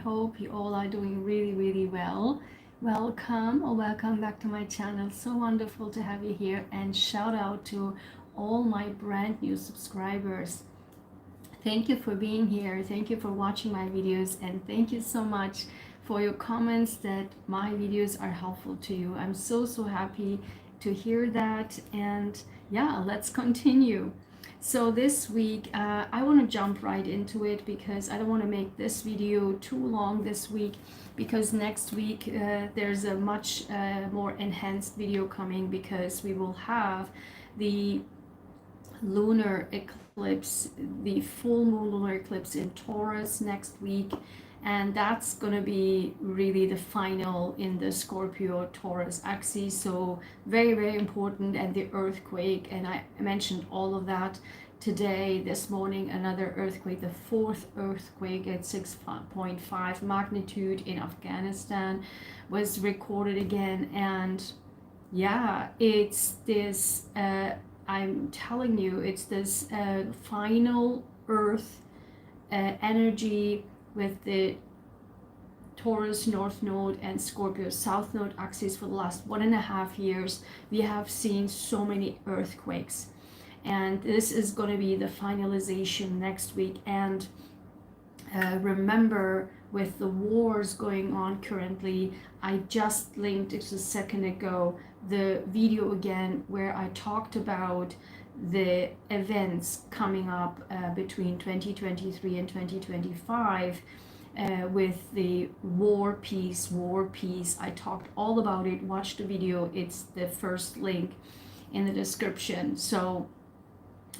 hope you all are doing really, really well. Welcome or welcome back to my channel. So wonderful to have you here, and shout out to all my brand new subscribers. Thank you for being here. Thank you for watching my videos, and thank you so much for your comments that my videos are helpful to you. I'm so happy to hear that, and yeah, let's continue. So this week I want to jump right into it because I don't want to make this video too long this week, because next week there's a much more enhanced video coming, because we will have the lunar eclipse, the full moon lunar eclipse in Taurus next week, and that's going to be really the final in the Scorpio Taurus axis, so very important. And the earthquake, and I mentioned all of that today. This morning, another earthquake, the fourth earthquake at 6.5 magnitude in Afghanistan was recorded again. And yeah, it's this I'm telling you, it's this final earth energy with the Taurus North Node and Scorpio South Node axis. For the last 1.5 years, we have seen so many earthquakes, and this is going to be the finalization next week. And remember, with the wars going on currently, I just linked it a second ago the video again where I talked about the events coming up between 2023 and 2025 with the war peace. I talked all about it. Watch the video, it's the first link in the description. So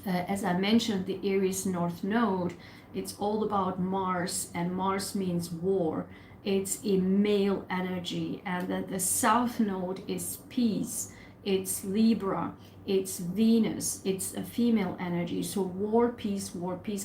as I mentioned, the Aries North Node, it's all about Mars, and Mars means war. It's a male energy. And then the South Node is peace. It's Libra. It's Venus. It's a female energy. So war, peace.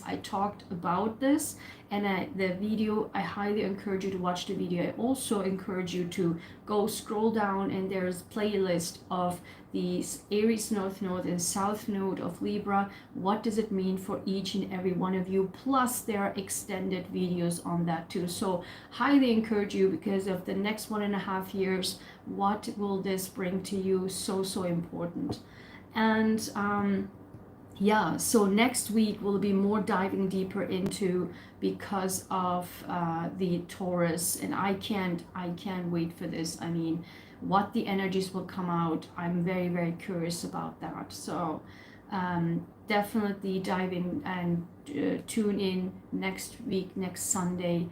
I talked about this, and the video, I highly encourage you to watch the video. I also encourage you to go scroll down, and there's a playlist of these Aries North Node and South Node of Libra. What does it mean for each and every one of you? Plus there are extended videos on that too. So highly encourage you, because of the next 1.5 years, what will this bring to you? So important. And yeah, so next week we'll be more diving deeper into, because of the Taurus, and I can't wait for this. I mean, what the energies will come out, I'm very curious about that. So definitely dive in and tune in next week, next Sunday,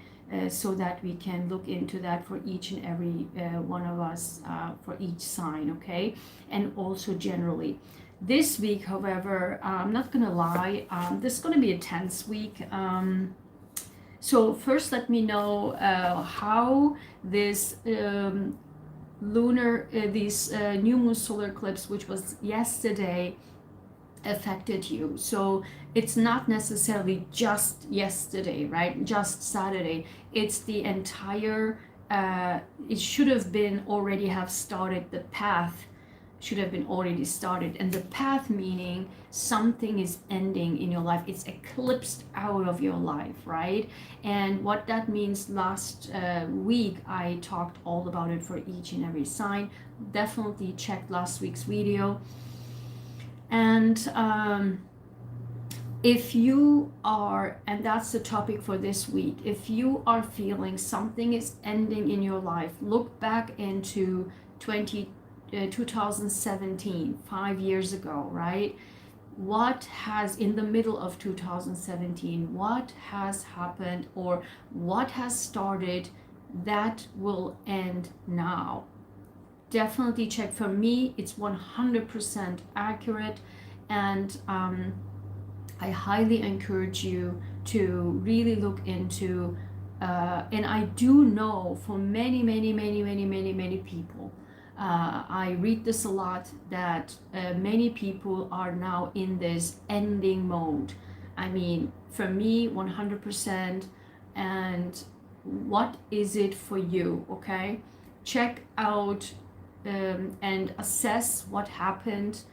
so that we can look into that for each and every one of us, for each sign, okay? And also generally. This week, however, I'm not gonna lie, this is gonna be a tense week. So first let me know how this new moon solar eclipse, which was yesterday, affected you. So it's not necessarily just yesterday, right? Just Saturday. It's the entire it should have been already have started. The path should have been already started, and the path meaning something is ending in your life. It's eclipsed out of your life, right? And what that means, last week I talked all about it for each and every sign. Definitely check last week's video. And if you are, and that's the topic for this week, if you are feeling something is ending in your life, look back into 2017, 5 years ago, right? What has, in the middle of 2017, what has happened, or what has started that will end now? Definitely check. For me, it's 100% accurate, and I highly encourage you to really look into, and I do know for many people, I read this a lot, that many people are now in this ending mode. I mean, for me, 100%. And what is it for you? Okay, check out and assess what happened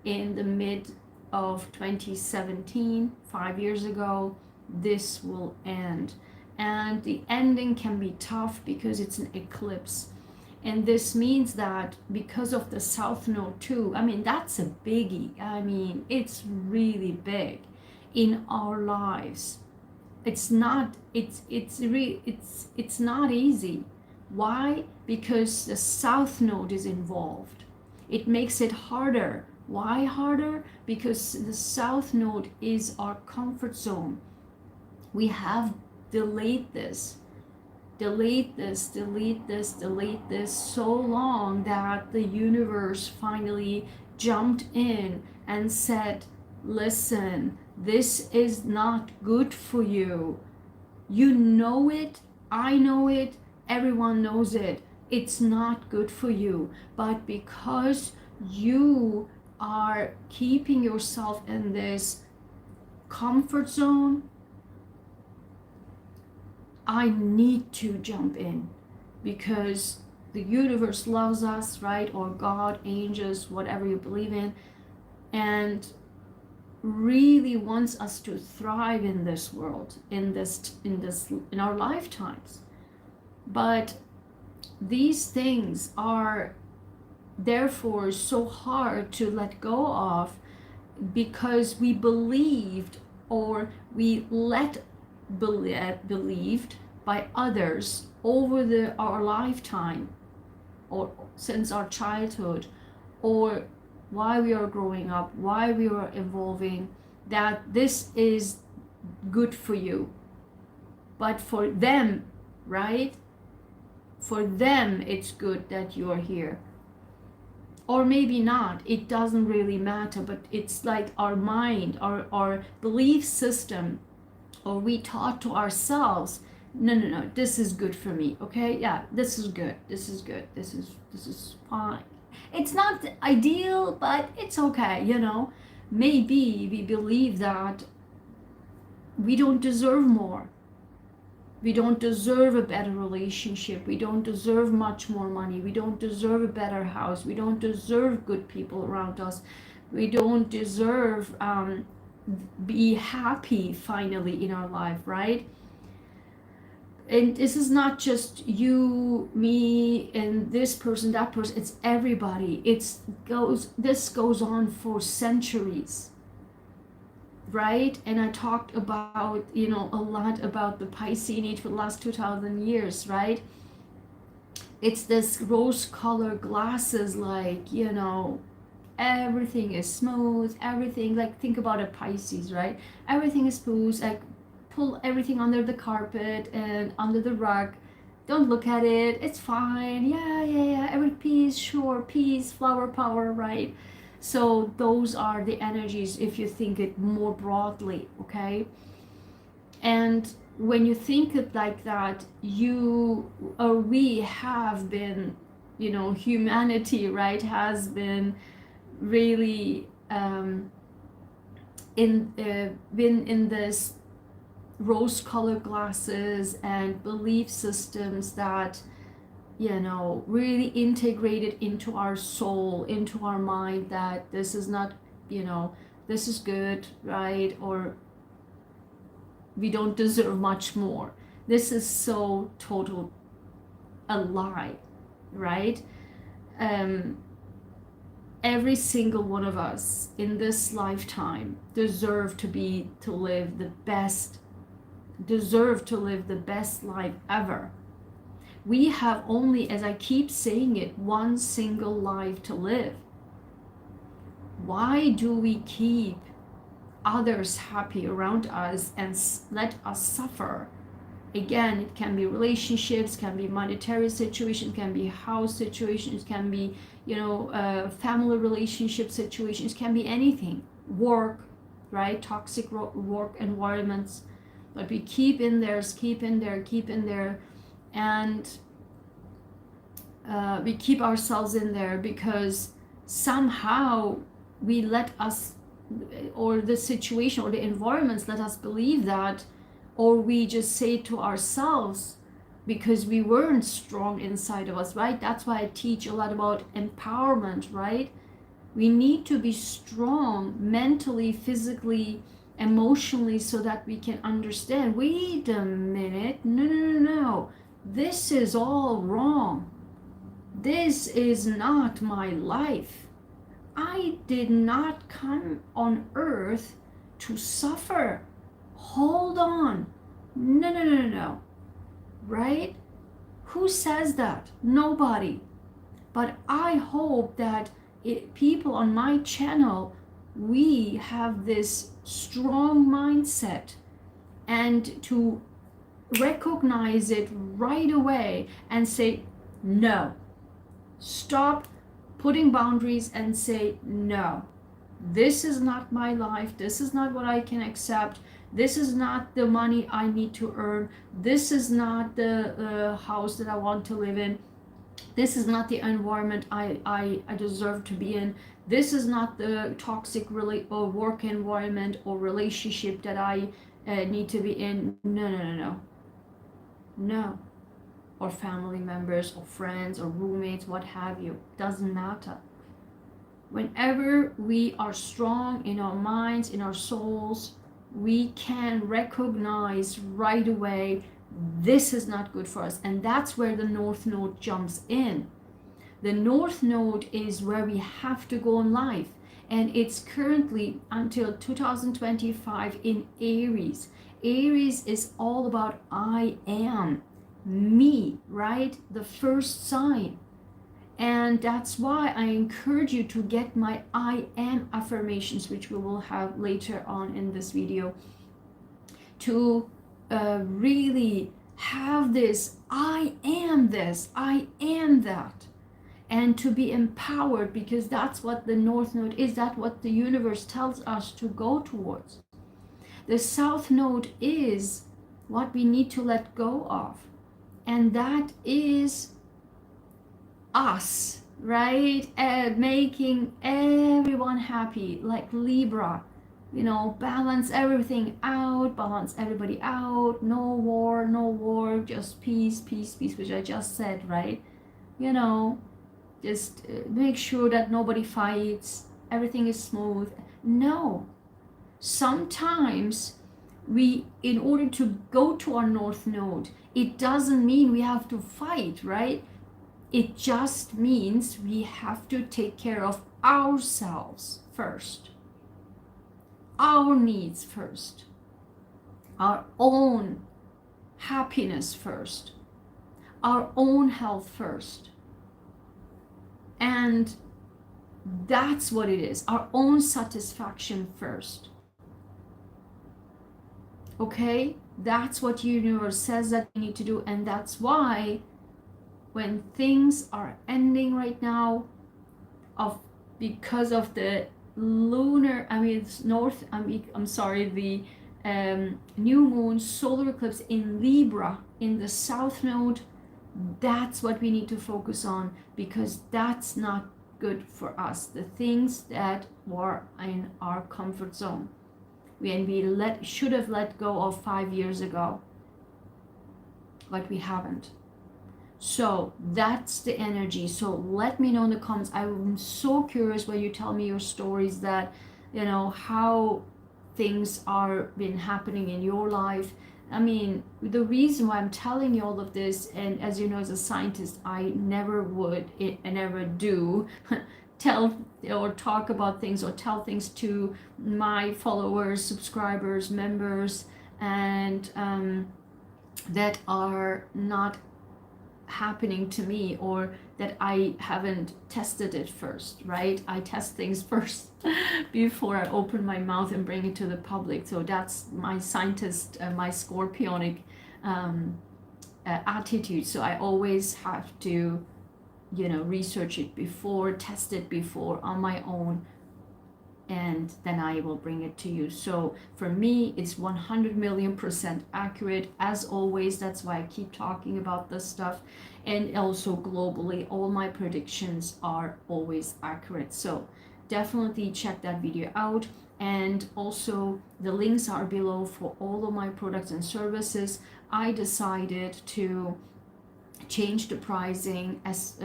in the mid of 2017, 5 years ago. This will end. and the ending can be tough because it's an eclipse. And this means that because of the South Node too, I mean, that's a biggie. I mean, it's really big in our lives. It's not, it's not easy. Why? Because the South Node is involved. It makes it harder. Why harder? Because the South Node is our comfort zone. We have delayed this so long that the universe finally jumped in and said, listen, this is not good for you. You know it, I know it, everyone knows it. It's not good for you. But because you are keeping yourself in this comfort zone, I need to jump in, because the universe loves us, right? Or God, angels, whatever you believe in, and really wants us to thrive in this world, in our lifetimes. But these things are therefore so hard to let go of, because we believed, or we believed by others over our lifetime, or since our childhood, or while we are growing up, while we are evolving, that this is good for you. But for them, right? For them, it's good that you are here. Or maybe not, it doesn't really matter, but it's like our mind, our belief system, or we taught to ourselves, no, this is good for me, okay? Yeah, this is good, this is fine. It's not ideal, but it's okay, Maybe we believe that we don't deserve more. We don't deserve a better relationship. We don't deserve much more money. We don't deserve a better house. We don't deserve good people around us. We don't deserve be happy finally in our life, right? And this is not just you, me, and this person, that person. It's everybody. This goes on for centuries, right? And I talked about, a lot about the Piscean age for the last 2,000 years, right? It's this rose-colored glasses, like, everything is smooth, everything, like, think about a Pisces, right? Everything is smooth, like, pull everything under the carpet and under the rug. Don't look at it, it's fine, yeah, every piece, sure, peace, flower power, right? So those are the energies if you think it more broadly, okay? And when you think it like that, we have been, humanity, right, has been really been in this rose-colored glasses and belief systems that really integrated into our soul, into our mind, that this is not, this is good, right? Or we don't deserve much more. This is so total a lie, right? Every single one of us in this lifetime deserve to live the best life ever. We have only, as I keep saying it, one single life to live. Why do we keep others happy around us and let us suffer? Again, it can be relationships, can be monetary situations, can be house situations, can be, family relationship situations, can be anything. Work, right? Toxic work environments. But we keep in there, and we keep ourselves in there because somehow we let us, or the situation or the environments let us believe that, or we just say to ourselves because we weren't strong inside of us, right? That's why I teach a lot about empowerment, right? We need to be strong mentally, physically, emotionally, so that we can understand, wait a minute, no, this is all wrong. This is not my life. I did not come on earth to suffer. Hold on. No. Right? Who says that? Nobody. But I hope that people on my channel, we have this strong mindset, and to recognize it right away and say, no. Stop putting boundaries and say, no. This is not my life. This is not what I can accept. This is not the money I need to earn. This is not the house that I want to live in. This is not the environment I deserve to be in. This is not the toxic or work environment or relationship that I need to be in. No. Or family members or friends or roommates, what have you. Doesn't matter. Whenever we are strong in our minds, in our souls, we can recognize right away, this is not good for us. And that's where the North Node jumps in. The North Node is where we have to go in life. And it's currently until 2025 in Aries. Aries is all about I am, me, right? The first sign. And that's why I encourage you to get my I am affirmations, which we will have later on in this video, to really have this I am this, I am that, and to be empowered, because that's what the North Node is. That's what the universe tells us to go towards. The South Node is what we need to let go of, and that is us, right? Making everyone happy, like Libra, balance everything out, balance everybody out, no war, just peace, which I just said, right? Just make sure that nobody fights, everything is smooth. No, sometimes in order to go to our North Node, it doesn't mean we have to fight, right? It just means we have to take care of ourselves first, our needs first, our own happiness first, our own health first. And that's what it is, our own satisfaction first. Okay? That's what the universe says that we need to do, and that's why when things are ending right now, because of the lunar, the new moon solar eclipse in Libra in the South Node, that's what we need to focus on, because that's not good for us. The things that were in our comfort zone, and we should have let go of 5 years ago, but we haven't. So that's the energy. So let me know in the comments. I'm so curious when you tell me your stories, that how things are been happening in your life. The reason why I'm telling you all of this, and as you know, as a scientist, I never would and never do tell or talk about things or tell things to my followers, subscribers, members, and that are not happening to me, or that I haven't tested it first, right? I test things first before I open my mouth and bring it to the public. So that's my scientist, my scorpionic attitude. So I always have to, research it before, test it before on my own, and then I will bring it to you. So for me, it's 100 million% accurate, as always. That's why I keep talking about this stuff. And also globally, all my predictions are always accurate. So definitely check that video out. And also the links are below for all of my products and services. I decided to change the pricing as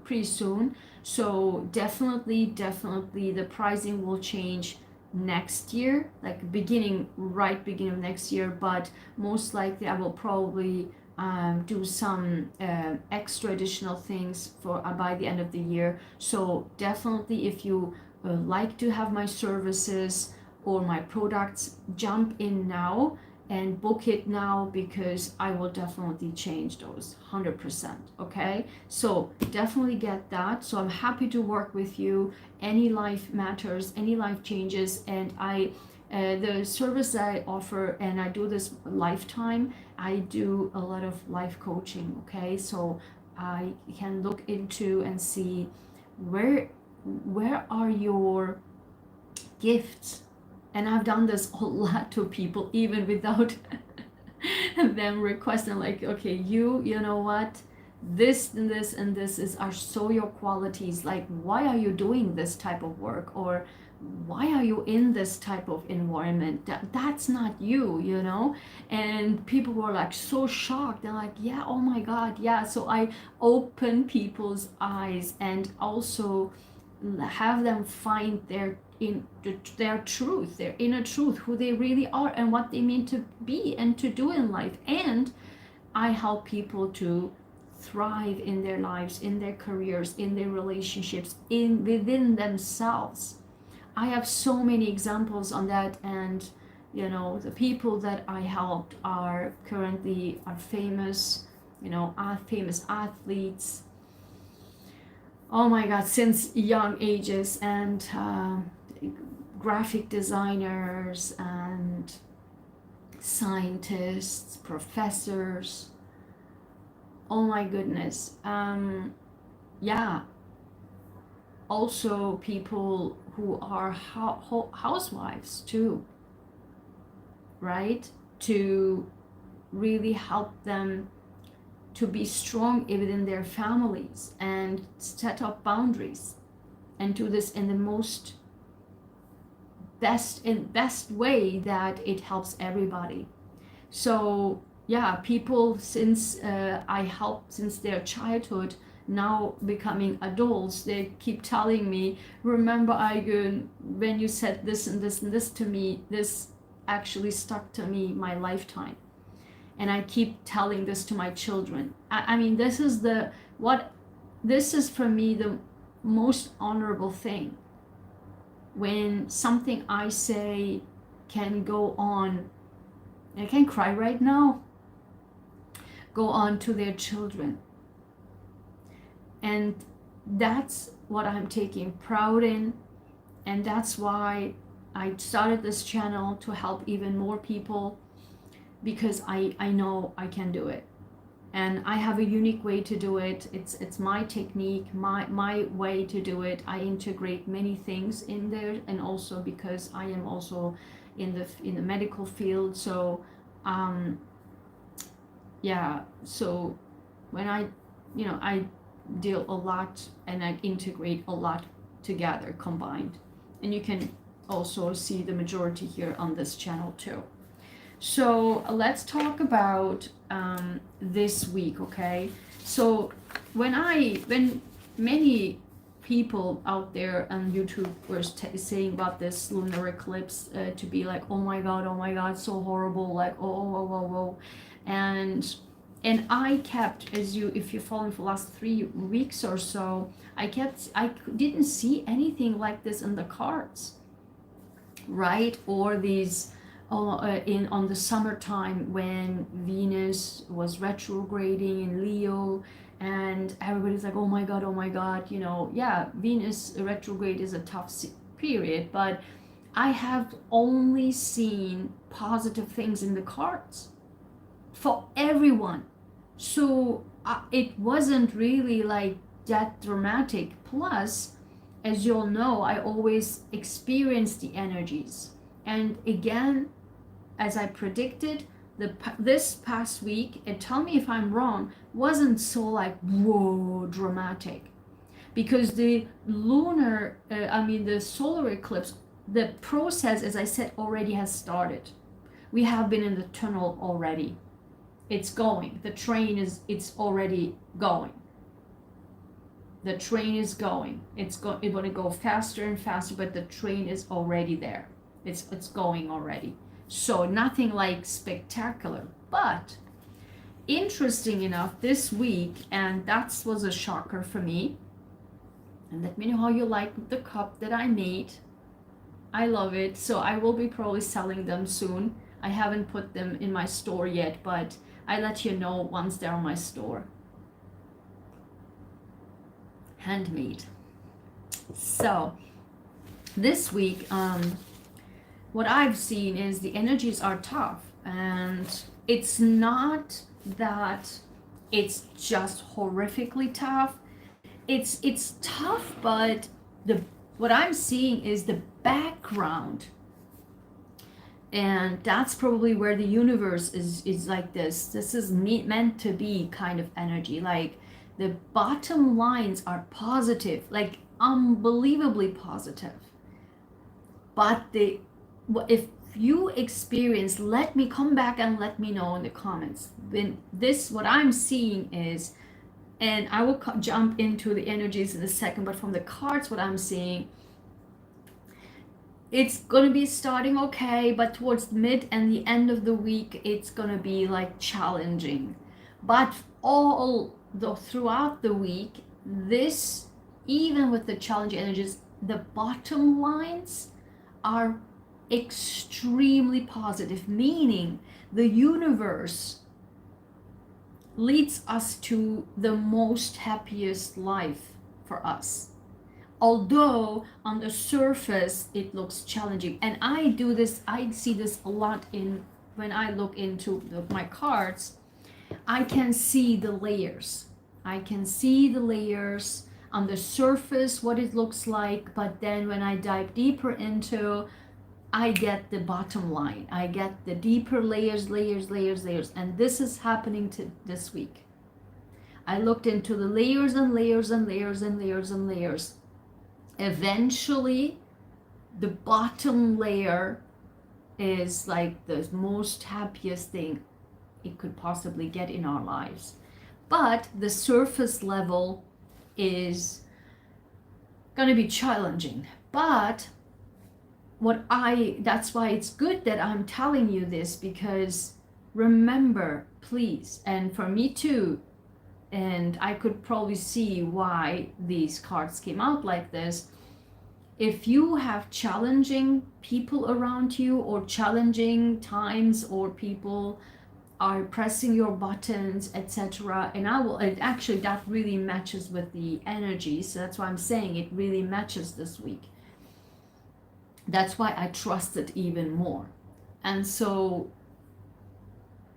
pretty soon. So definitely the pricing will change next year, like beginning of next year, but most likely I will probably do some extra additional things for by the end of the year. So definitely, if you like to have my services or my products, jump in now and book it now, because I will definitely change those 100%. Okay, so definitely get that. So I'm happy to work with you. Any life matters, any life changes, and the service that I offer, and I do this lifetime, I do a lot of life coaching. Okay, so I can look into and see where are your gifts. And I've done this a lot to people, even without them requesting, like, okay, you know what, this and this and this are so your qualities, like, why are you doing this type of work, or why are you in this type of environment? That's not you, you know. And people were like so shocked. They're like, yeah, oh my god, yeah. So I open people's eyes and also have them find their truth, their inner truth, who they really are and what they mean to be and to do in life. And I help people to thrive in their lives, in their careers, in their relationships, in within themselves. I have so many examples on that, and you know, the people that I helped are currently famous, you know, are famous athletes, oh my god, since young ages, and graphic designers and scientists, professors. Oh my goodness. Yeah. Also people who are housewives too, right? To really help them to be strong within their families and set up boundaries, and do this in the most best way that it helps everybody. So yeah, people, since I helped since their childhood, now becoming adults, they keep telling me, remember, Ayguen, when you said this and this and this to me, this actually stuck to me my lifetime. And I keep telling this to my children. I mean, this is for me the most honorable thing, when something I say can go on, I can cry right now, go on to their children. And that's what I'm taking pride in, and that's why I started this channel, to help even more people, because I know I can do it, and I have a unique way to do it. It's my technique, my way to do it. I integrate many things in there, and also because I am also in the medical field. So yeah, so when I deal a lot, and I integrate a lot together, combined. And you can also see the majority here on this channel too. So let's talk about this week, okay? So when many people out there on YouTube were saying about this lunar eclipse, to be like, oh my god, so horrible, like, oh, and I kept, if you're following for the last 3 weeks or so, I didn't see anything like this in the cards, right? Or these on the summertime, when Venus was retrograding in Leo, and everybody's like, oh my god, you know. Yeah, Venus retrograde is a tough period, but I have only seen positive things in the cards for everyone. So it wasn't really like that dramatic. Plus, as you all know, I always experience the energies. And again, as I predicted, this past week, and tell me if I'm wrong, wasn't so like, whoa, dramatic. Because the the solar eclipse, the process, as I said, already has started. We have been in the tunnel already. It's going. The train it's already going. The train is going. It's going to go faster and faster, but the train is already there. It's going already. So nothing like spectacular, but interesting enough this week, and that was a shocker for me. And let me know how you like the cup that I made. I love it. So I will be probably selling them soon. I haven't put them in my store yet, but I let you know once they're on my store. Handmade. So this week, what I've seen is the energies are tough, and it's not that it's just horrifically tough. It's tough, but what I'm seeing is the background, and that's probably where the universe is like this is meant to be kind of energy. Like the bottom lines are positive, like unbelievably positive, but if you experience, let me come back and let me know in the comments. When this, what I'm seeing is, and I will jump into the energies in a second, but from the cards, what I'm seeing, it's gonna be starting okay, but towards the mid and the end of the week, it's gonna be like challenging. But throughout the week, this, even with the challenging energies, the bottom lines are extremely positive, meaning the universe leads us to the most happiest life for us. Although on the surface it looks challenging, and I see this a lot in when I look into my cards. I can see the layers. I can see the layers on the surface, what it looks like, but then when I dive deeper into, I get the bottom line. I get the deeper layers, and this is happening to this week. I looked into the layers and layers and layers and layers and layers. Eventually, the bottom layer is like the most happiest thing it could possibly get in our lives. But the surface level is going to be challenging. But that's why it's good that I'm telling you this, because remember, please, and for me too, and I could probably see why these cards came out like this. If you have challenging people around you, or challenging times, or people are pressing your buttons, etc., and actually that really matches with the energy, so that's why I'm saying it really matches this week. That's why I trust it even more. And so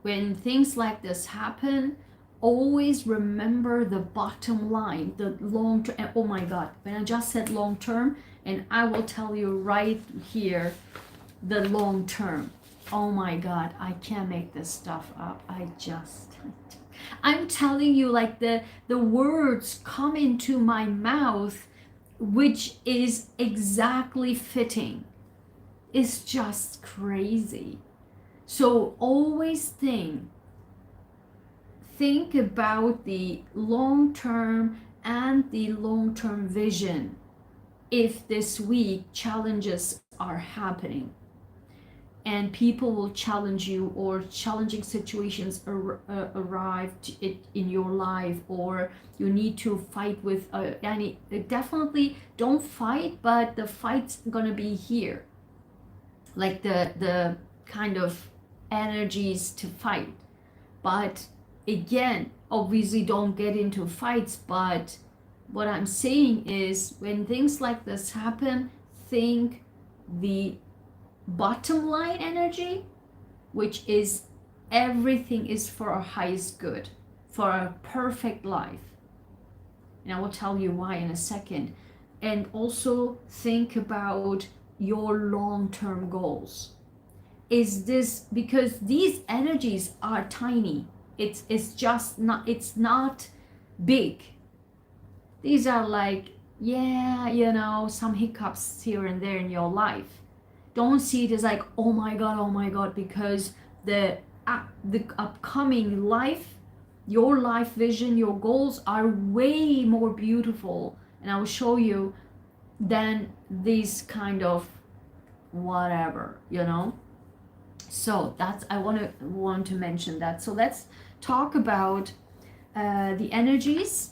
when things like this happen, always remember the bottom line, the long term. Oh my God, when I just said long term, and I will tell you right here, the long term. Oh my God, I can't make this stuff up. I'm telling you, like the words come into my mouth, which is exactly fitting. It's just crazy. So always think about the long term and the long term vision if this week challenges are happening and people will challenge you, or challenging situations arrive in your life, or you need to fight with any. Definitely don't fight, but the fight's gonna be here, like the kind of energies to fight. But again, obviously don't get into fights, but what I'm saying is, when things like this happen, think the bottom line energy, which is everything is for our highest good, for a perfect life. And I will tell you why in a second. And also think about your long-term goals. Is this because these energies are tiny? It's just not, it's not big. These are like, yeah, some hiccups here and there in your life. Don't see it as like, oh my God, because the upcoming life, your life vision, your goals are way more beautiful, and I will show you, than these kind of whatever, you know. So that's, I want to mention that. So let's talk about the energies,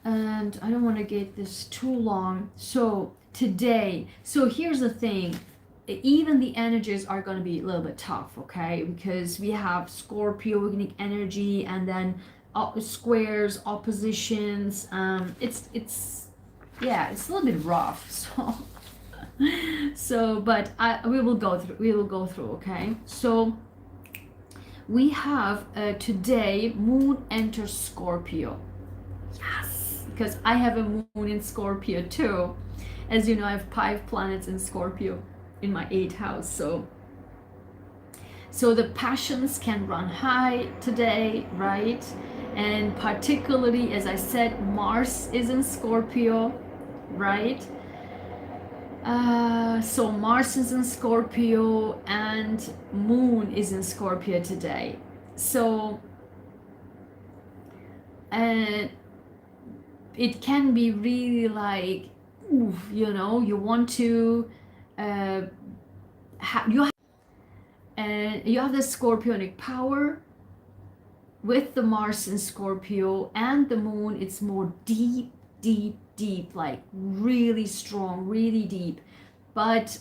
and I don't want to get this too long. So today, so here's the thing, even the energies are going to be a little bit tough, okay, because we have Scorpionic energy, and then squares, oppositions. It's yeah, it's a little bit rough. So so but we will go through, okay. So we have today Moon enters Scorpio. Yes, because I have a Moon in Scorpio too. As you know, I have 5 planets in Scorpio in my 8th house. So the passions can run high today, right? And particularly, as I said, Mars is in Scorpio, right? So Mars is in Scorpio and Moon is in Scorpio today. So, and it can be really like, oof, you know, you want to, you have the Scorpionic power with the Mars in Scorpio, and the Moon. It's more deep, like really strong, really deep. But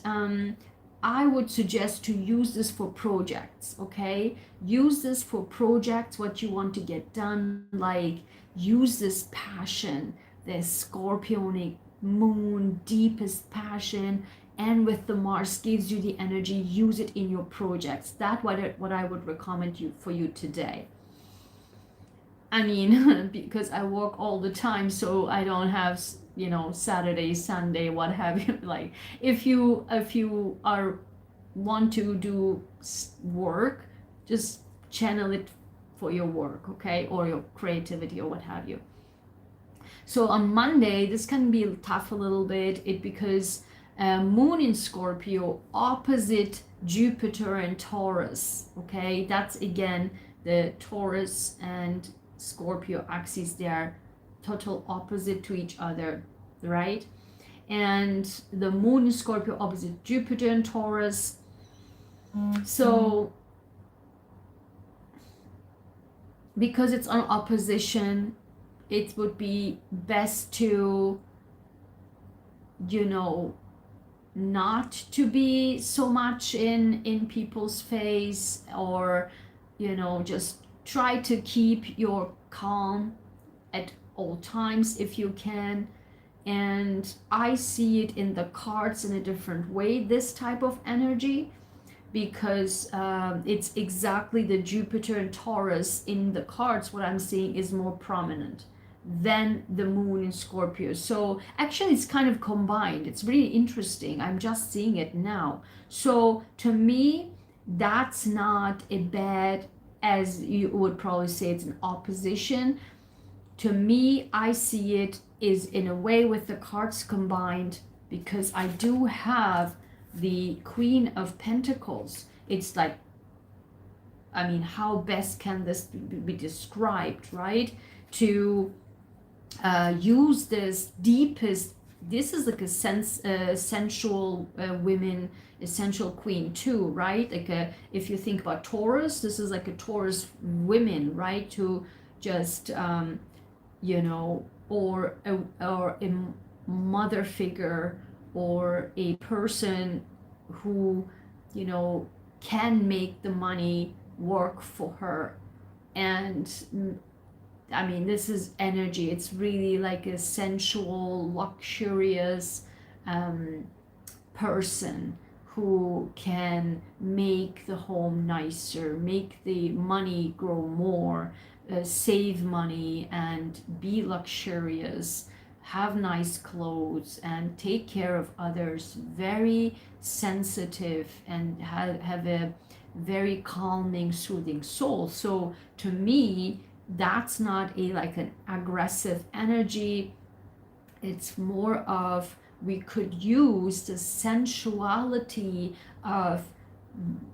I would suggest to use this for projects, okay? Use this for projects, what you want to get done, like use this passion, this Scorpionic Moon, deepest passion, and with the Mars gives you the energy, use it in your projects. That's what I would recommend for you today. I mean, because I work all the time, so I don't have, you know, Saturday, Sunday, what have you. Like, if you are want to do work, just channel it for your work, okay, or your creativity or what have you. So on Monday, this can be tough a little bit, because Moon in Scorpio opposite Jupiter and Taurus, okay. That's again the Taurus and Scorpio axes, they are total opposite to each other, right? And the Moon in Scorpio opposite Jupiter and Taurus. So because it's on opposition, it would be best to, you know, not to be so much in people's face, or, you know, just try to keep your calm at all times if you can. And I see it in the cards in a different way, this type of energy, because it's exactly the Jupiter and Taurus in the cards, what I'm seeing is more prominent than the Moon in Scorpio. So actually it's kind of combined. It's really interesting. I'm just seeing it now. So to me, that's not a bad, as you would probably say, it's an opposition. To me, I see it is in a way with the cards combined, because I do have the Queen of Pentacles. It's like, I mean, how best can this be described, right? To use this deepest, this is like a sensual women, essential queen too, right? Like if you think about Taurus, this is like a Taurus women, right? To just you know, or a mother figure, or a person who, you know, can make the money work for her. And I mean, this is energy. It's really like a sensual, luxurious person who can make the home nicer, make the money grow more, save money and be luxurious, have nice clothes and take care of others, very sensitive, and have a very calming, soothing soul. So to me, that's not a like an aggressive energy. It's more of, we could use the sensuality of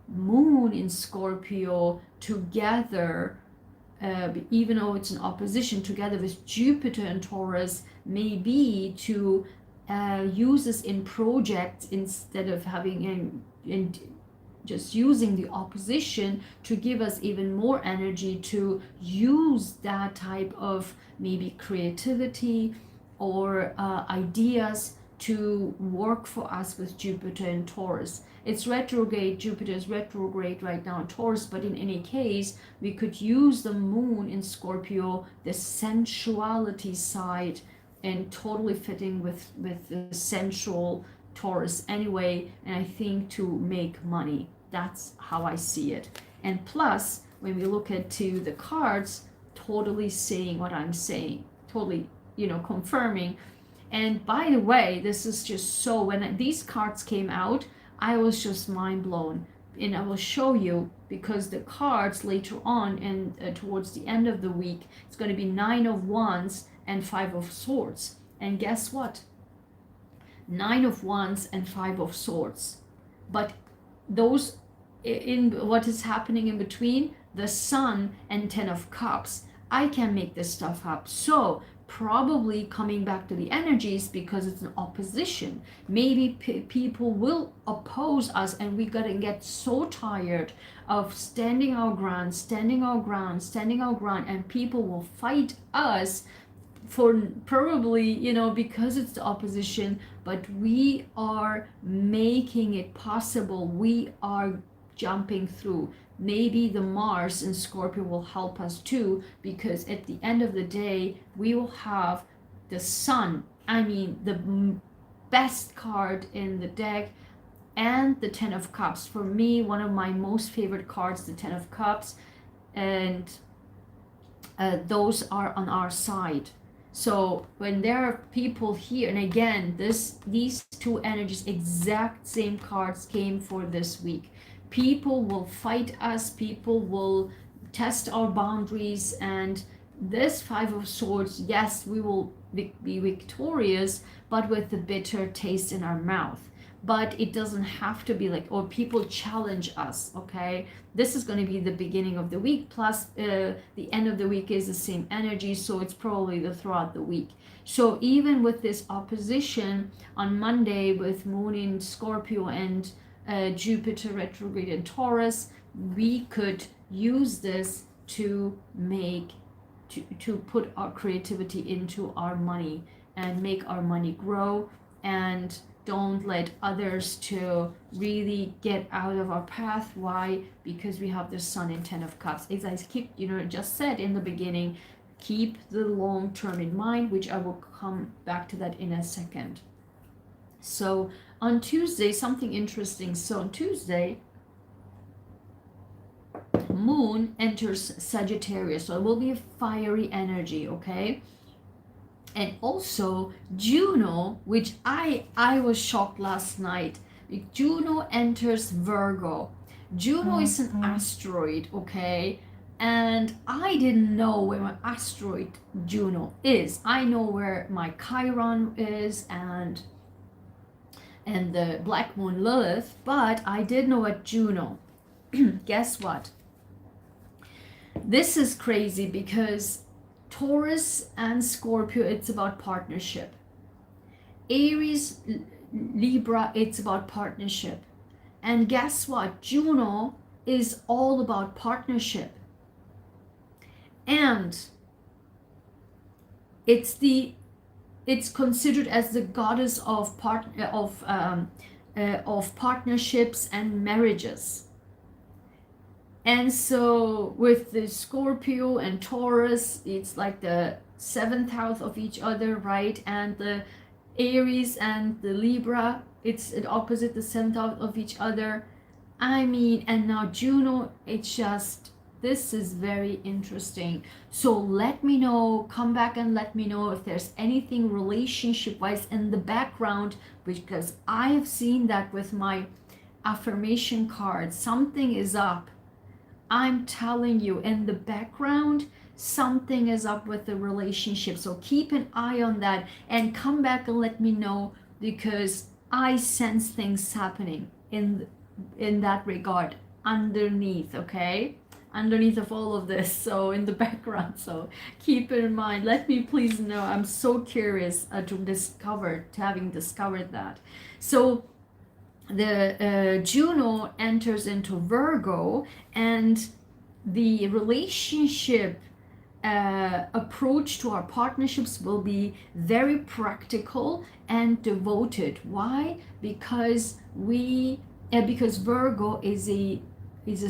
Moon in Scorpio together, even though it's an opposition, together with Jupiter and Taurus, maybe to uses in projects instead of having in just using the opposition to give us even more energy to use that type of maybe creativity or ideas to work for us with Jupiter and Taurus. It's retrograde, Jupiter is retrograde right now in Taurus, but in any case, we could use the moon in Scorpio, the sensuality side, and totally fitting with the sensual Taurus anyway, and I think to make money. That's how I see it. And plus, when we look at to the cards, totally saying what I'm saying, totally, confirming. And by the way, this is just so, when these cards came out, I was just mind blown. And I will show you, because the cards later on and towards the end of the week, it's going to be 9 of Wands and 5 of Swords. And guess what? 9 of Wands and 5 of Swords. But those, in what is happening in between, the Sun and 10 of Cups, I can make this stuff up. So probably coming back to the energies, because it's an opposition, maybe people will oppose us, and we gotta get so tired of standing our ground, and people will fight us for probably, because it's the opposition, but we are making it possible. We are jumping through. Maybe the Mars in Scorpio will help us too, because at the end of the day, we will have the Sun, the best card in the deck, and the 10 of Cups. For me, one of my most favorite cards, the 10 of Cups, and those are on our side. So when there are people here, and again, these two energies, exact same cards came for this week. People will fight us, people will test our boundaries, and this 5 of Swords, yes, we will be victorious, but with the bitter taste in our mouth. But it doesn't have to be like, or people challenge us, okay? This is going to be the beginning of the week, plus the end of the week is the same energy, so it's probably throughout the week. So even with this opposition on Monday with Moon in Scorpio and Jupiter retrograde in Taurus, we could use this to put our creativity into our money and make our money grow, and don't let others to really get out of our path. Why? Because we have the Sun in 10 of Cups. As I keep, just said in the beginning, keep the long term in mind, which I will come back to that in a second. So on Tuesday, something interesting. So on Tuesday, Moon enters Sagittarius, so it will be a fiery energy, okay? And also Juno, which I was shocked last night. Juno enters Virgo. Juno is an asteroid, okay? And I didn't know where my asteroid Juno is. I know where my Chiron is and the Black Moon Lilith, but I didn't know what Juno. Guess what? This is crazy, because Taurus and Scorpio, it's about partnership. Aries, Libra, it's about partnership. And guess what? Juno is all about partnership. And it's considered as the goddess of partnerships and marriages. And so with the Scorpio and Taurus, it's like the 7th house of each other, right? And the Aries and the Libra, it's opposite the 7th house of each other. And now Juno, it's just, this is very interesting. So let me know, come back and let me know if there's anything relationship-wise in the background, because I have seen that with my affirmation cards. Something is up. I'm telling you, in the background, something is up with the relationship. So keep an eye on that and come back and let me know, because I sense things happening in that regard underneath, okay? underneath of all of this, so in the background, so keep it in mind. Let me please know, I'm so curious to having discovered that. So the Juno enters into Virgo, and the relationship approach to our partnerships will be very practical and devoted. Why? Because because Virgo is a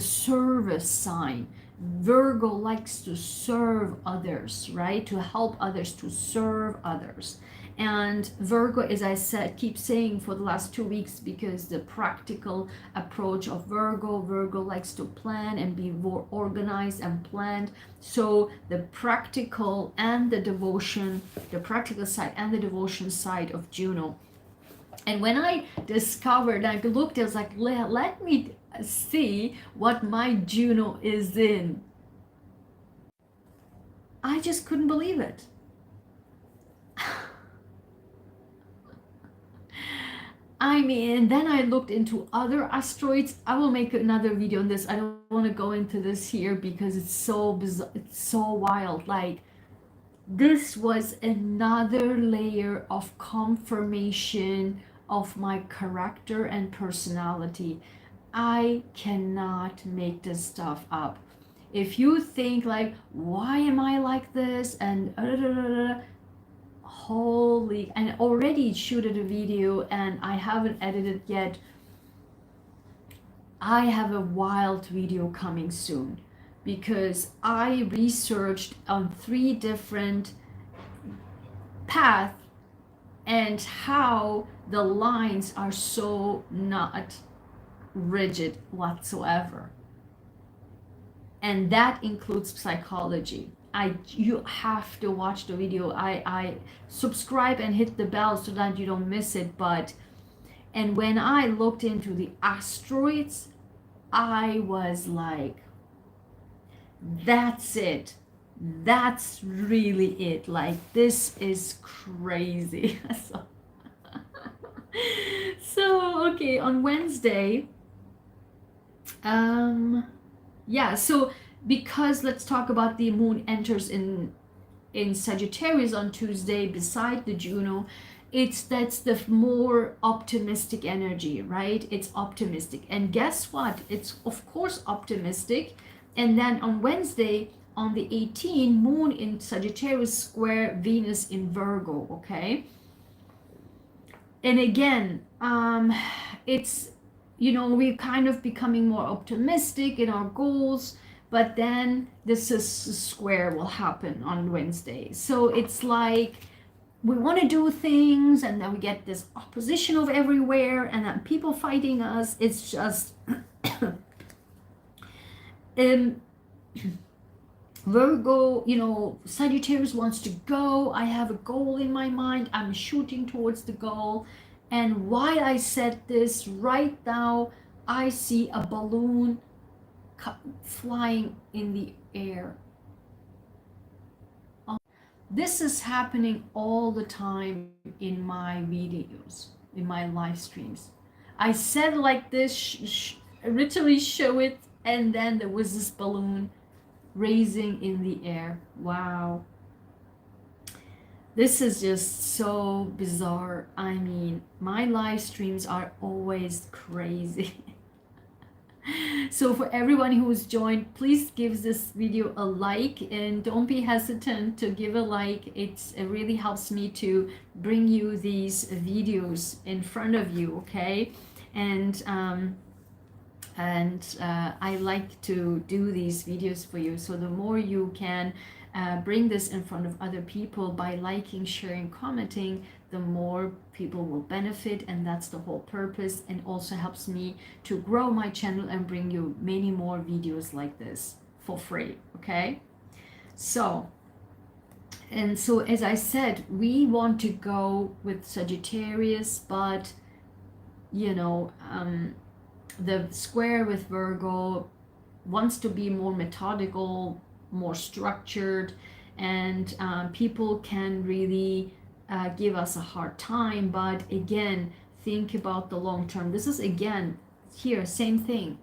service sign. Virgo likes to serve others, right? To help others, to serve others. And Virgo, as I said, keep saying for the last 2 weeks, because the practical approach of Virgo likes to plan and be more organized and planned. So the practical and the devotion, the practical side and the devotion side of Juno. And when I discovered, I looked, I was like, let me see what my Juno is in. I just couldn't believe it. I mean, then I looked into other asteroids. I will make another video on this. I don't want to go into this here because it's so bizarre, it's so wild. Like, this was another layer of confirmation of my character and personality. I cannot make this stuff up. If you think like, why am I like this, and holy, and already shooted a video and I haven't edited yet. I have a wild video coming soon, because I researched on 3 different paths and how the lines are so not rigid whatsoever. And that includes psychology. You have to watch the video. I subscribe and hit the bell so that you don't miss it. And when I looked into the asteroids, I was like, that's it. That's really it. Like, this is crazy. So okay, on Wednesday, so because let's talk about the moon enters in Sagittarius on Tuesday beside the Juno. That's the more optimistic energy, right? It's optimistic. And guess what? It's of course optimistic. And then on Wednesday, on the 18th, moon in Sagittarius square Venus in Virgo, okay? And again, it's, we're kind of becoming more optimistic in our goals, but then this is square will happen on Wednesday. So it's like we want to do things, and then we get this opposition of everywhere, and then people fighting us. It's just Virgo, Sagittarius wants to go. I have a goal in my mind. I'm shooting towards the goal. And while I said this, right now, I see a balloon flying in the air. This is happening all the time in my videos, in my live streams. I said like this, literally show it, and then there was this balloon raising in the air. Wow. This is just so bizarre. I mean, my live streams are always crazy. So for everyone who's joined, please give this video a like, and don't be hesitant to give a like. It really helps me to bring you these videos in front of you, okay? And I like to do these videos for you. So the more you can bring this in front of other people by liking, sharing, commenting, the more people will benefit, and that's the whole purpose, and also helps me to grow my channel and bring you many more videos like this for free, okay? So as I said, we want to go with Sagittarius, but the square with Virgo wants to be more methodical, more structured, and people can really give us a hard time. But again, think about the long term. This is again here, same thing.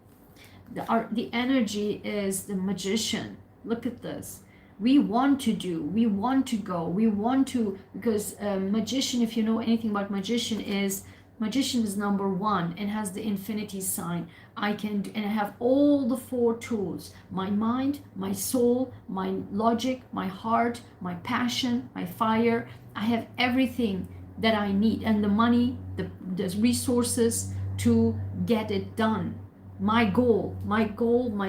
The energy is the magician. Look at this. We want to do, we want to go, we want to, because magician, if you know anything about magician is number one and has the infinity sign. I can do, and I have all the four tools: my mind, my soul, my logic, my heart, my passion, my fire. I have everything that I need, and the money, the resources to get it done. My goal, my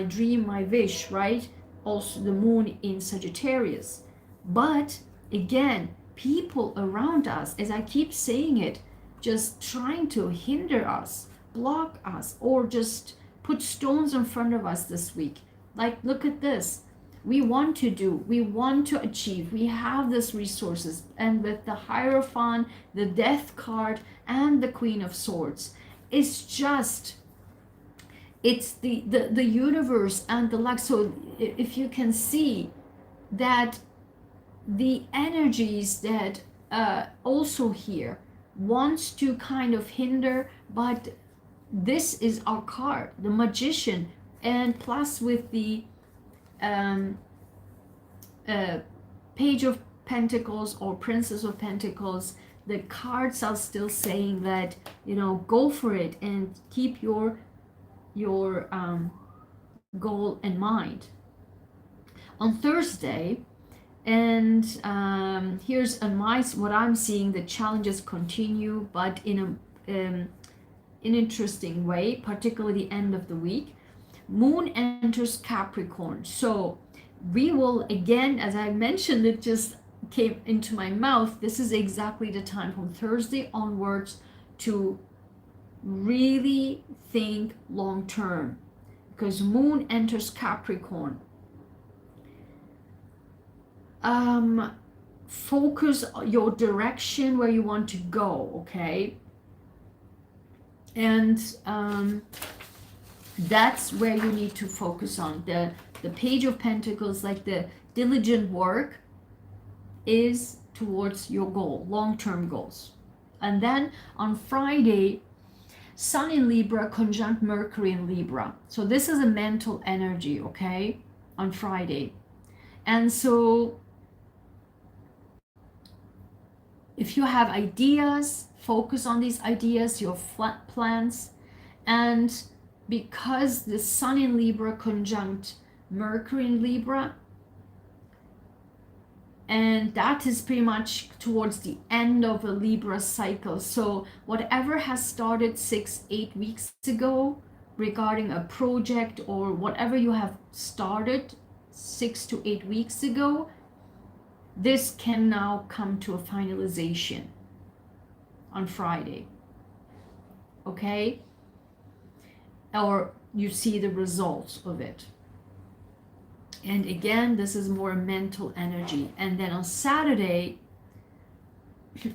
dream, my wish, right? Also the moon in Sagittarius. But again, people around us, as I keep saying it, just trying to hinder us, block us, or just put stones in front of us this week. Like, look at this. We want to do, we want to achieve, we have these resources. And with the Hierophant, the Death card, and the Queen of Swords, it's just, it's the universe and the luck. So if you can see that the energies that also here wants to kind of hinder, but this is our card, the Magician, and plus with the Page of Pentacles or Princess of Pentacles, the cards are still saying that, you know, go for it and keep your goal in mind. On Thursday, and here's a nice, what I'm seeing, the challenges continue, but in an interesting way, particularly the end of the week. Moon enters Capricorn. So we will, again, as I mentioned, it just came into my mouth, this is exactly the time from Thursday onwards to really think long term, because Moon enters Capricorn. Focus your direction where you want to go, okay? And that's where you need to focus on. The Page of Pentacles, like the diligent work, is towards your goal, long-term goals. And then on Friday, Sun in Libra conjunct Mercury in Libra. So this is a mental energy, okay, on Friday. And so if you have ideas, focus on these ideas, your plans. And because the Sun in Libra conjunct Mercury in Libra, and that is pretty much towards the end of a Libra cycle. So whatever has started 6-8 weeks ago regarding a project, or whatever you have started 6 to 8 weeks ago, this can now come to a finalization on Friday, okay? Or you see the results of it. And again, this is more mental energy. And then on Saturday,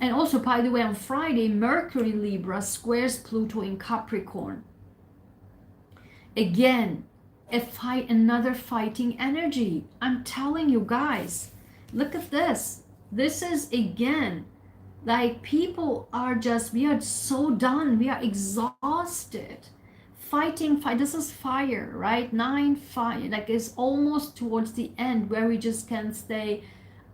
and also, by the way, on Friday, Mercury in Libra squares Pluto in Capricorn. Again, another fighting energy. I'm telling you guys, look at this. This is, again, like, people are just, we are so done. We are exhausted. Fighting, this is fire, right? 9 fire, like, it's almost towards the end where we just can't stay.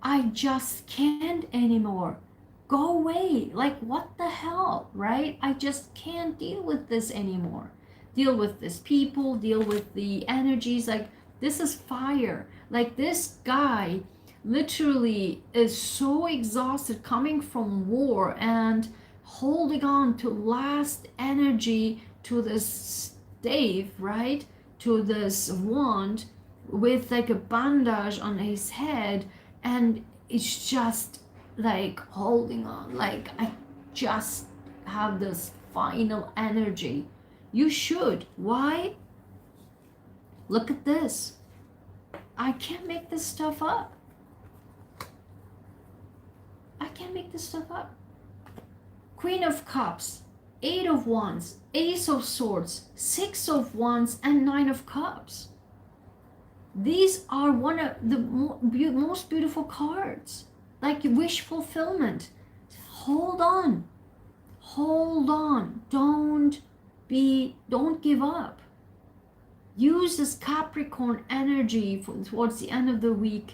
I just can't anymore. Go away. Like, what the hell, right? I just can't deal with this anymore. Deal with this people, deal with the energies. Like, this is fire. Like, this guy literally is so exhausted coming from war and holding on to last energy to this stave, right? To this wand with like a bandage on his head, and it's just like holding on, like, I just have this final energy. You should. Why? Look at this. I can't make this stuff up. I can't make this stuff up. Queen of Cups, 8 of Wands, Ace of Swords, 6 of Wands, and 9 of Cups. These are one of the most beautiful cards, like wish fulfillment. Hold on. Hold on. Don't give up. Use this Capricorn energy towards the end of the week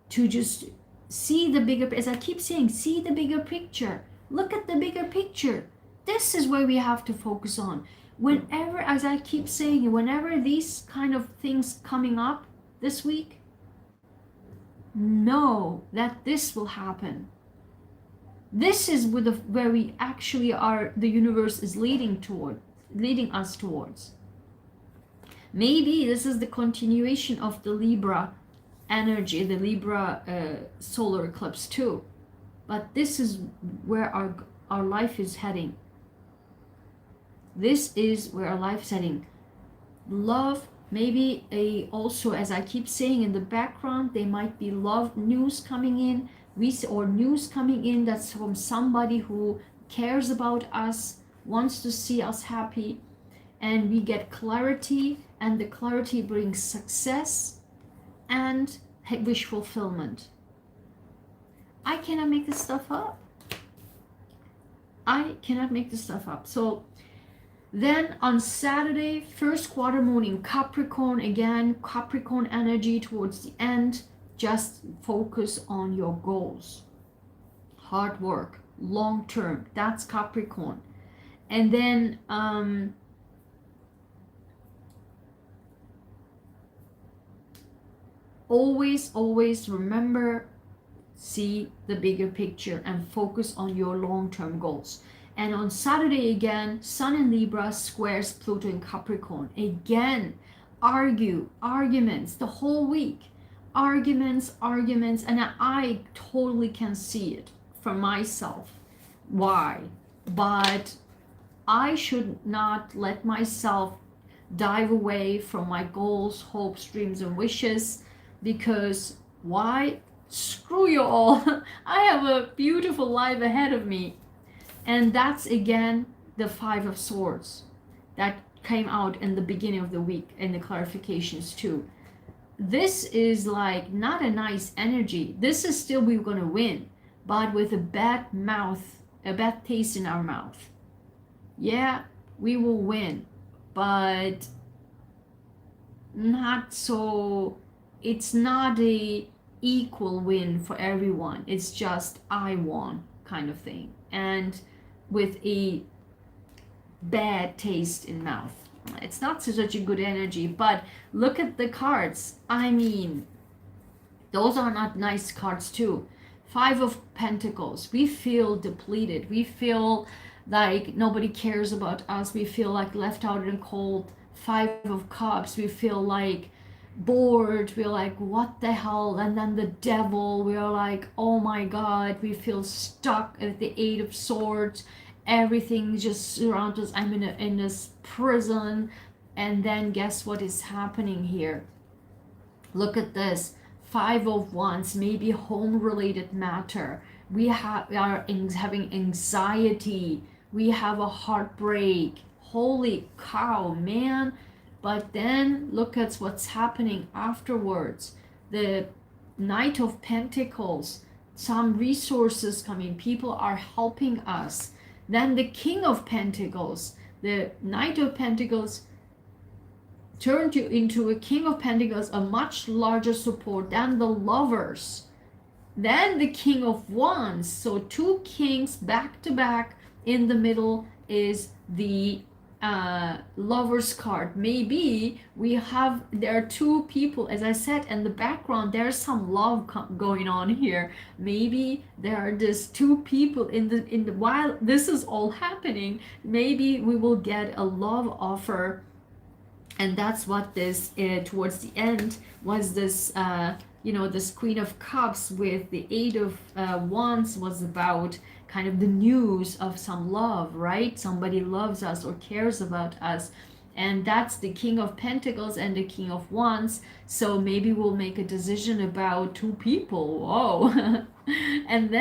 to just see the bigger, as I keep saying, see the bigger picture. Look at the bigger picture. This is where we have to focus on. Whenever, as I keep saying, whenever these kind of things coming up this week, know that this will happen. This is where we actually are, the universe is leading us towards. Maybe this is the continuation of the Libra energy, the Libra solar eclipse too. But this is where our life is heading. This is where our life is heading. Love, maybe also, as I keep saying, in the background, there might be love news coming in, or news coming in that's from somebody who cares about us, wants to see us happy, and we get clarity, and the clarity brings success and wish fulfillment. I cannot make this stuff up. I cannot make this stuff up. So then on Saturday, first quarter moon in Capricorn, again, Capricorn energy towards the end. Just focus on your goals. Hard work, long term, that's Capricorn. And then always remember, see the bigger picture and focus on your long-term goals. And on Saturday again, Sun in Libra squares Pluto in Capricorn. Again, arguments the whole week. Arguments, and I totally can see it for myself. Why? But I should not let myself dive away from my goals, hopes, dreams, and wishes, because why? Screw you all. I have a beautiful life ahead of me. And that's again the Five of Swords that came out in the beginning of the week in the clarifications too. This is like not a nice energy. This is still we're going to win, but with a bad taste in our mouth. Yeah, we will win, but not so, it's not a equal win for everyone. It's just I won kind of thing, and with a bad taste in mouth. It's not such a good energy. But look at the cards. I mean, those are not nice cards too. Five of Pentacles. We feel depleted. We feel like nobody cares about us. We feel like left out in cold. Five of Cups. We feel like bored. We're like, what the hell? And then the Devil. We're like, oh my God. We feel stuck at the Eight of Swords. Everything just surrounds us. I'm in this prison. And then guess what is happening here? Look at this. Five of Wands, maybe home-related matter. We are having anxiety. We have a heartbreak. Holy cow, man. But then look at what's happening afterwards. The Knight of Pentacles. Some resources coming. People are helping us. Then the King of Pentacles, the Knight of Pentacles turned you into a King of Pentacles, a much larger support than the Lovers. Then the King of Wands, so two kings back to back. In the middle is the Lovers card. Maybe there are two people, as I said, in the background there's some love going on here. Maybe there are just two people in the while this is all happening. Maybe we will get a love offer, and that's what this towards the end was. This this Queen of Cups with the Eight of Wands was about kind of the news of some love, right? Somebody loves us or cares about us. And that's the King of Pentacles and the King of Wands. So maybe we'll make a decision about two people. Whoa. and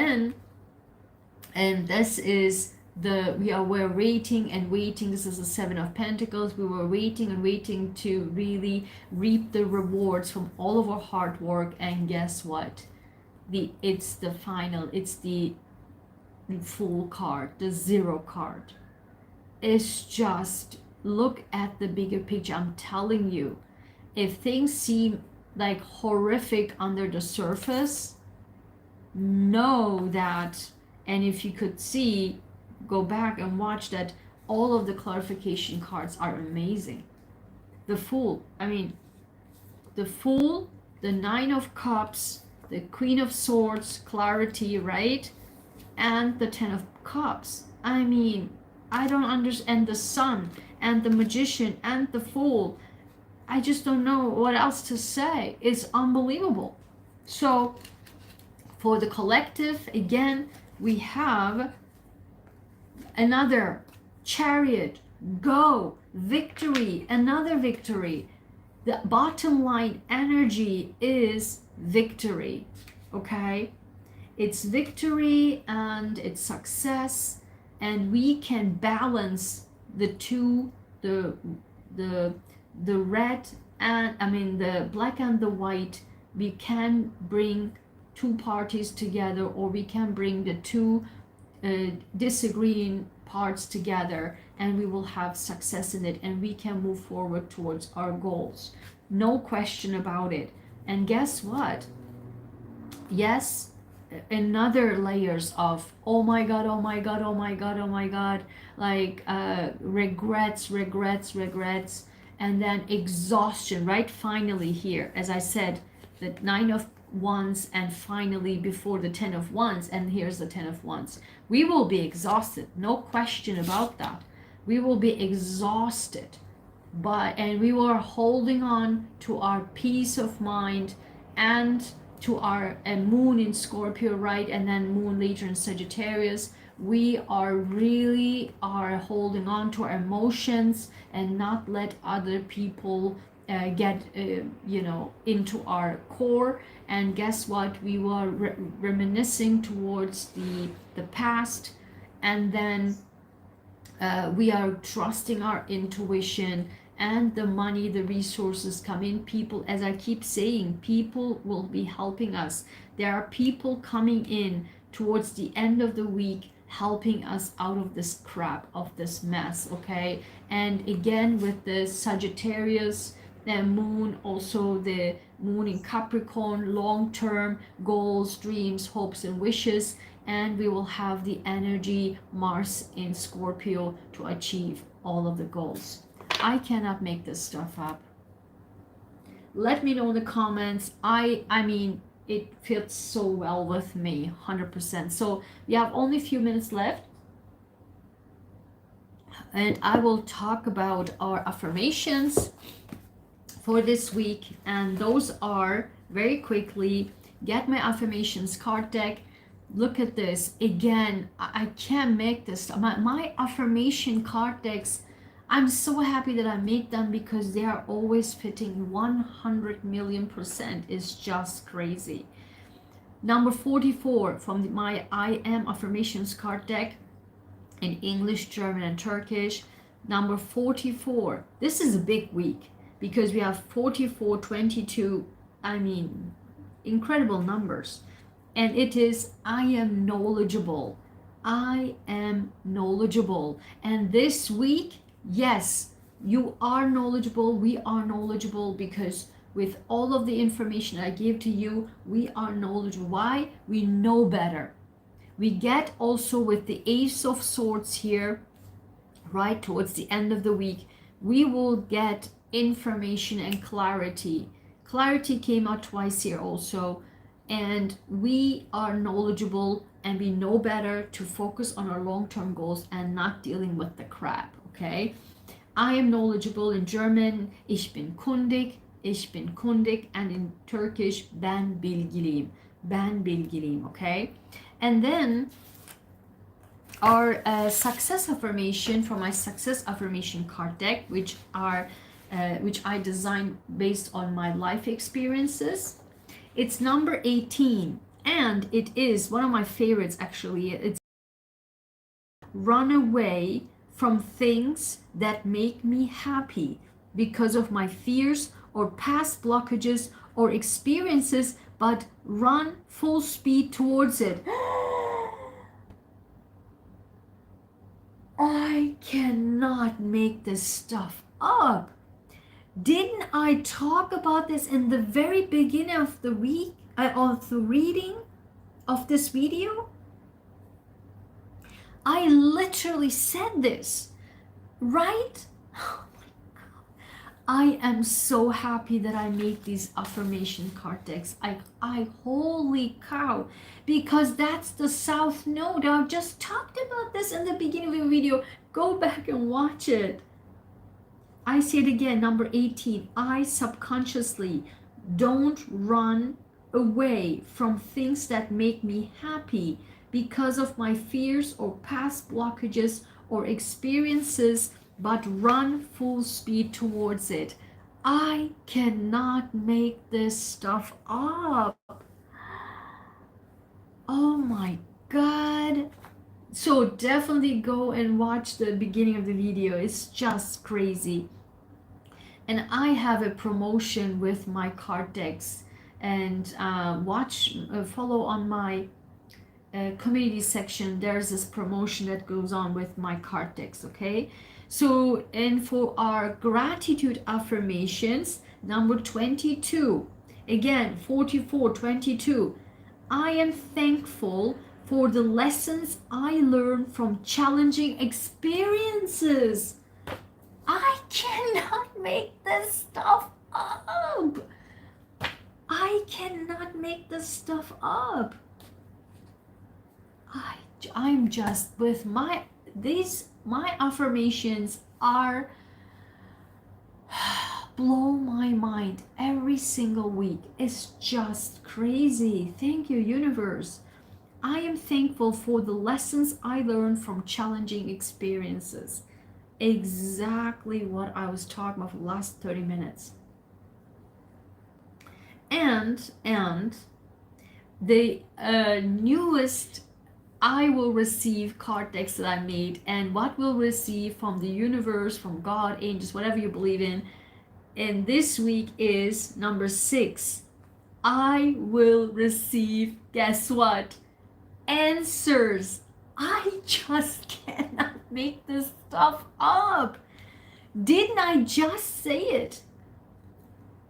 this is we're waiting and waiting. This is the Seven of Pentacles. We were waiting and waiting to really reap the rewards from all of our hard work. And guess what? It's the Full card, the Zero card. It's just look at the bigger picture. I'm telling you, if things seem like horrific under the surface, know that, and if you could see, go back and watch that, all of the clarification cards are amazing. The Fool, I mean, the Fool, the Nine of Cups, the Queen of Swords, clarity, right? And the Ten of Cups. I mean, I don't understand. The Sun and the Magician and the Fool. I just don't know what else to say. It's unbelievable. So for the collective, again, we have another Chariot, go, victory, another victory. The bottom line energy is victory, okay? It's victory and it's success, and we can balance the two, the red and the black and the white. We can bring two parties together, or we can bring the two disagreeing parts together, and we will have success in it, and we can move forward towards our goals. No question about it. And guess what? Yes, another layers of oh my god, oh my god, oh my god, oh my god, like regrets, and then exhaustion, right? Finally here, as I said, the Nine of Wands, and finally before the Ten of Wands, and here's the Ten of Wands. We will be exhausted, no question about that. We will be exhausted, and we were holding on to our peace of mind and to our moon in Scorpio, right? And then moon later in Sagittarius. We really are holding on to our emotions and not let other people get into our core. And guess what? We were reminiscing towards the past, and then we are trusting our intuition, and the money, the resources come in. People, as I keep saying, people will be helping us. There are people coming in towards the end of the week helping us out of this crap, of this mess, okay? And again, with the Sagittarius, the moon, also the moon in Capricorn, long-term goals, dreams, hopes, and wishes. And we will have the energy Mars in Scorpio to achieve all of the goals. I cannot make this stuff up. Let me know in the comments. I mean, it fits so well with me, 100%. So we have only a few minutes left, and I will talk about our affirmations for this week. And those are, very quickly, get my affirmations card deck. Look at this again. I can't make this. My affirmation card decks, I'm so happy that I make them, because they are always fitting 100 million %. It's just crazy. Number 44 from my I Am affirmations card deck in English, German, and Turkish. Number 44. This is a big week, because we have 44, 22, I mean, incredible numbers. And it is, I am knowledgeable. I am knowledgeable. And this week, yes, you are knowledgeable. We are knowledgeable, because with all of the information I give to you, we are knowledgeable. Why? We know better. We get also with the Ace of Swords here, right towards the end of the week, we will get information and clarity. Clarity came out twice here also. And we are knowledgeable, and we know better to focus on our long-term goals and not dealing with the crap, okay? I am knowledgeable in German, ich bin kundig, and in Turkish, ben bilgiliyim, okay? And then our success affirmation from my success affirmation card deck, which I designed based on my life experiences. It's number 18, and it is one of my favorites, actually. It's run away from things that make me happy because of my fears or past blockages or experiences, but run full speed towards it. I cannot cannot make this stuff up. Didn't I talk about this in the very beginning of the week, of the reading of this video? I literally said this, right? I am so happy that I made these affirmation card decks. I holy cow, because that's the South Node. I just talked about this in the beginning of the video. Go back and watch it. I say it again, number 18. I subconsciously don't run away from things that make me happy because of my fears or past blockages or experiences, but run full speed towards it. I cannot make this stuff up. Oh my God. So definitely go and watch the beginning of the video. It's just crazy. And I have a promotion with my card decks, and follow on my community section. There's this promotion that goes on with my card decks, okay? So, and for our gratitude affirmations, number 22, again, 44, 22, I am thankful for the lessons I learned from challenging experiences. I cannot make this stuff up. I cannot make this stuff up. I'm just with my affirmations are blow my mind every single week. It's just crazy. Thank you, universe. I am thankful for the lessons I learned from challenging experiences. Exactly what I was talking about for the last 30 minutes. And the newest I will receive card decks that I made, and what we'll receive from the universe, from God, angels, whatever you believe in. And this week is number 6. I will receive, guess what? Answers. I just cannot make this stuff up. Didn't I just say it?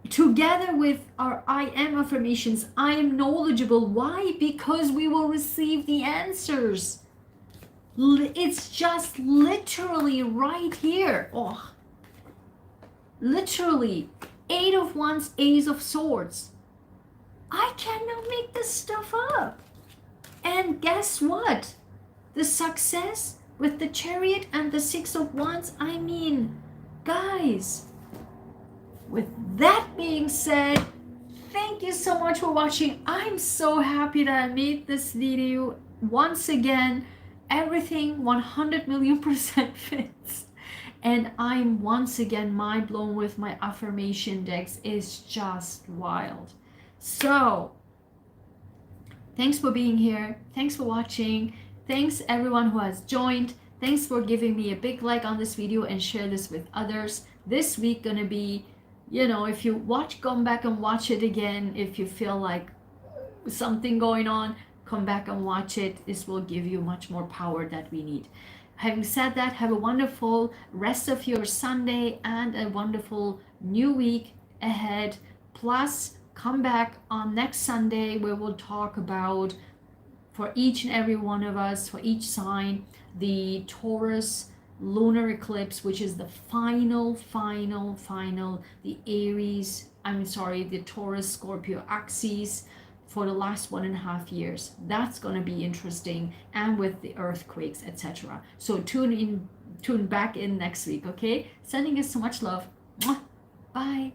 Together with our I am affirmations, I am knowledgeable. Why? Because we will receive the answers. It's just literally right here. Oh, literally. 8 of Wands, Ace of Swords. I cannot make this stuff up. And guess what? The success with the Chariot and the 6 of Wands. I mean, guys, with that being said, thank you so much for watching. I'm so happy that I made this video. Once again, everything 100 million% fits. And I'm once again mind blown with my affirmation decks. It's just wild. So, thanks for being here. Thanks for watching. Thanks everyone who has joined. Thanks for giving me a big like on this video and share this with others. This week gonna be, if you come back and watch it again. If you feel like something going on, come back and watch it. This will give you much more power that we need. Having said that, have a wonderful rest of your Sunday and a wonderful new week ahead. Plus, come back on next Sunday where we'll talk about, for each and every one of us, for each sign, the Taurus lunar eclipse, which is the final, the Taurus Scorpio axis for the last 1.5 years. That's going to be interesting, and with the earthquakes, etc. So tune back in next week, okay? Sending you so much love. Mwah. Bye.